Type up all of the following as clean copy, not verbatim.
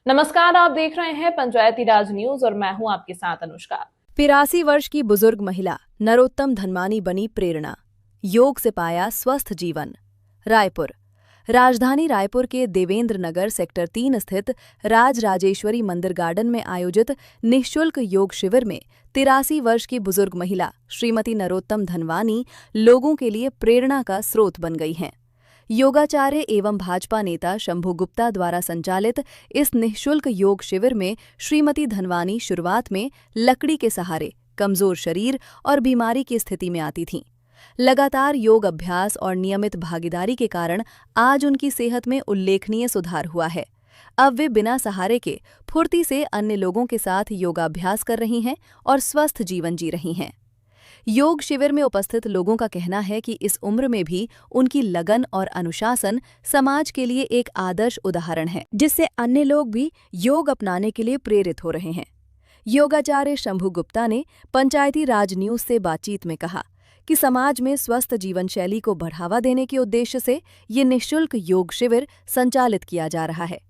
नमस्कार, आप देख रहे हैं पंचायती राज न्यूज और मैं हूं आपके साथ अनुष्का। 83 वर्ष की बुजुर्ग महिला नरोत्तम धनवानी बनी प्रेरणा। योग से पाया स्वस्थ जीवन। रायपुर। राजधानी रायपुर के देवेंद्र नगर सेक्टर 3 स्थित राज राजेश्वरी मंदिर गार्डन में आयोजित निःशुल्क योग शिविर में 83 वर्ष की बुजुर्ग महिला श्रीमती नरोत्तम धनवानी लोगों के लिए प्रेरणा का स्रोत बन गई हैं। योगाचार्य एवं भाजपा नेता शंभू गुप्ता द्वारा संचालित इस निःशुल्क योग शिविर में श्रीमती धनवानी शुरुआत में लकड़ी के सहारे कमजोर शरीर और बीमारी की स्थिति में आती थीं। लगातार योग अभ्यास और नियमित भागीदारी के कारण आज उनकी सेहत में उल्लेखनीय सुधार हुआ है। अब वे बिना सहारे के फुर्ती से अन्य लोगों के साथ योगाभ्यास कर रही हैं और स्वस्थ जीवन जी रही हैं। योग शिविर में उपस्थित लोगों का कहना है कि इस उम्र में भी उनकी लगन और अनुशासन समाज के लिए एक आदर्श उदाहरण है, जिससे अन्य लोग भी योग अपनाने के लिए प्रेरित हो रहे हैं। योगाचार्य शंभू गुप्ता ने पंचायती राज न्यूज से बातचीत में कहा कि समाज में स्वस्थ जीवन शैली को बढ़ावा देने के उद्देश्य से ये निःशुल्क योग शिविर संचालित किया जा रहा है।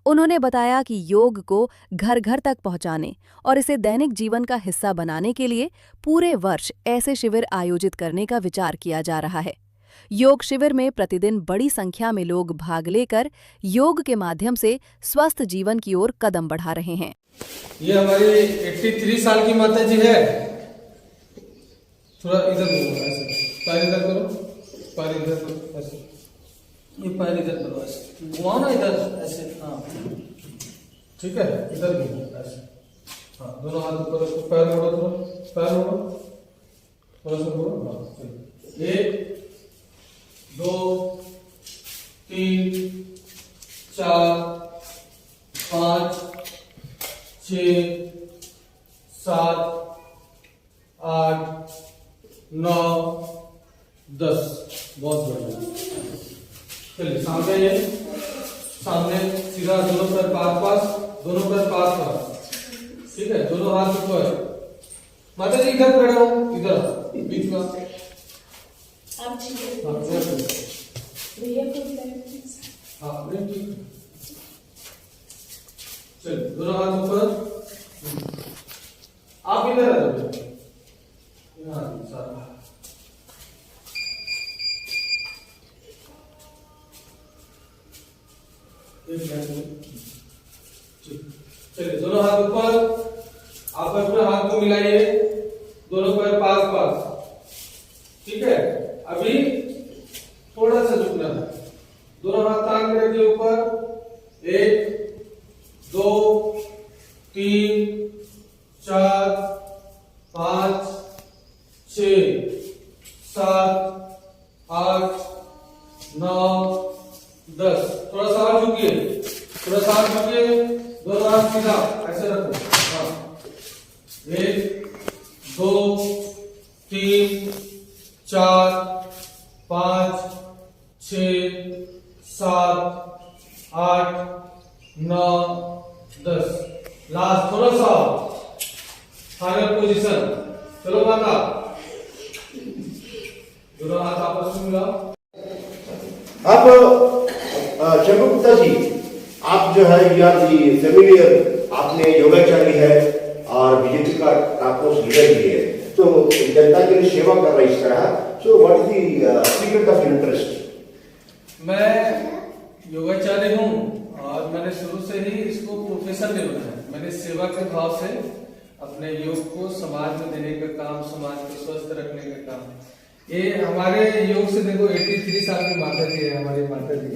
उन्होंने बताया कि योग को घर घर तक पहुंचाने और इसे दैनिक जीवन का हिस्सा बनाने के लिए पूरे वर्ष ऐसे शिविर आयोजित करने का विचार किया जा रहा है। योग शिविर में प्रतिदिन बड़ी संख्या में लोग भाग लेकर योग के माध्यम से स्वस्थ जीवन की ओर कदम बढ़ा रहे हैं। ये हमारी 83 साल की माता जी है। थोड़ा इधर पैर इधर करो, पैर इधर करो, ऐसे ये पैर इधर करो, ऐसे घुमाओ ना इधर, ऐसे। हाँ ठीक है, इधर घुमाओ ऐसे। हाँ, दोनों हाथ ऊपर रखो, पैर मोड़ो, थोड़ा पैर मोड़ो, थोड़ा सा मोड़ो। हाँ, 1 2 3 4 5 6 7 8 9 10। बहुत बढ़िया। चलिए सामने, ये सामने सीधा, दोनों पैर पास पास, दोनों पैर पास पास। ठीक है, दोनों हाथ ऊपर। माता जी इधर खड़े हो, इधर बीच में। हाँ ठीक। चलिए दोनों हाथ ऊपर। आप इधर आ जाओ। चलिए दोनों हाथ ऊपर। आप अपने हाथ को मिलाइए, दोनों पैर पास पास। ठीक है, अभी थोड़ा सा झुकना है। दोनों हाथ तान के रखिए ऊपर। 1 2 3 4 5 6 7 8 9 10। थोड़ा सा और झुकिए, थोड़ा सा और झुकिए। दोनों हाथ सीधा ऐसे रखो। हाँ, 1 2 3 4 5 6 7 8 9 10। लास्ट थोड़ा सा फाइनल पोजीशन। चलो माता, दोनों हाथ आपस में मिलाओ। अब शंभू गुप्ता जी, आप जो है यू आर दी फेमिलियर, आपने योगाचार्य है और बीजेपी का पोस्ट लीडर भी है, तो जनता के लिए सेवा कर रहे इस तरह। So what is the secret of interest? मैं योगाचार्य हूँ और मैंने शुरू से ही इसको प्रोफेशन नहीं बनाया। मैंने सेवा के भाव से अपने योग को समाज में देने का काम, समाज को स्वस्थ रखने का काम। ये हमारे योग से देखो 83 साल की माता जी है, हमारी माता जी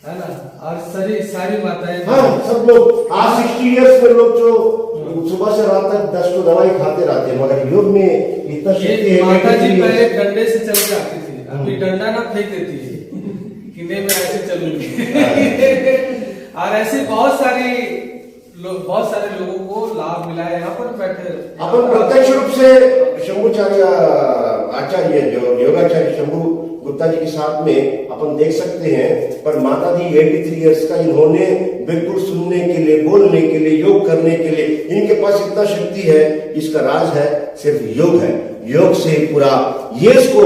है ना, और सारी माताएं। हाँ, सब लोग आज 60 इयर्स में लोग जो सुबह से रात तक 10 तो दवाई खाते रहते हैं, मगर योग में इतना शक्ति है। माता जी पहले डंडे से चल के आती थी, अभी डंडा ना फेंक देती है कि नहीं मैं ऐसे चलूंगी। और ऐसे बहुत सारे लोगों को लाभ मिला है। यहाँ पर बैठे अपन प्रत्यक्ष रूप से शंभूचार्य आचार्य जो योगाचार्य शंभू गुप्ता जी के साथ में अपन देख सकते हैं। पर माता जी 83 इयर्स का, इन्होंने बिल्कुल सुनने के लिए, बोलने के लिए, योग करने के लिए, इनके पास इतना शक्ति है। इसका राज है सिर्फ योग है। योग से पूरा ये इसको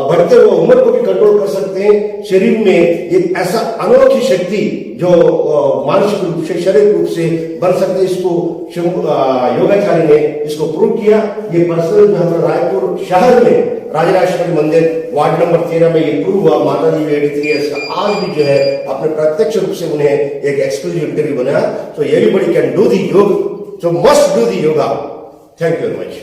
बढ़ते हुए उम्र को भी कंट्रोल कर सकते हैं। शरीर में एक ऐसा अनोखी शक्ति जो मानसिक रूप से, शारीरिक रूप से बन सकते, इसको योगाचार्य ने इसको प्रूव किया। ये पर्सनल जो हमारा रायपुर शहर में राजराजेश्वरी मंदिर वार्ड नंबर 13 में ये प्रूव हुआ। माता जी 83 ईयर्स का आज भी जो है अपने प्रत्यक्ष रूप से उन्हें एक एक्सक्लूसिव इंटरव्यू बनाया। तो एवरीबॉडी कैन डू दी योग, so must do the yoga. Thank you very much.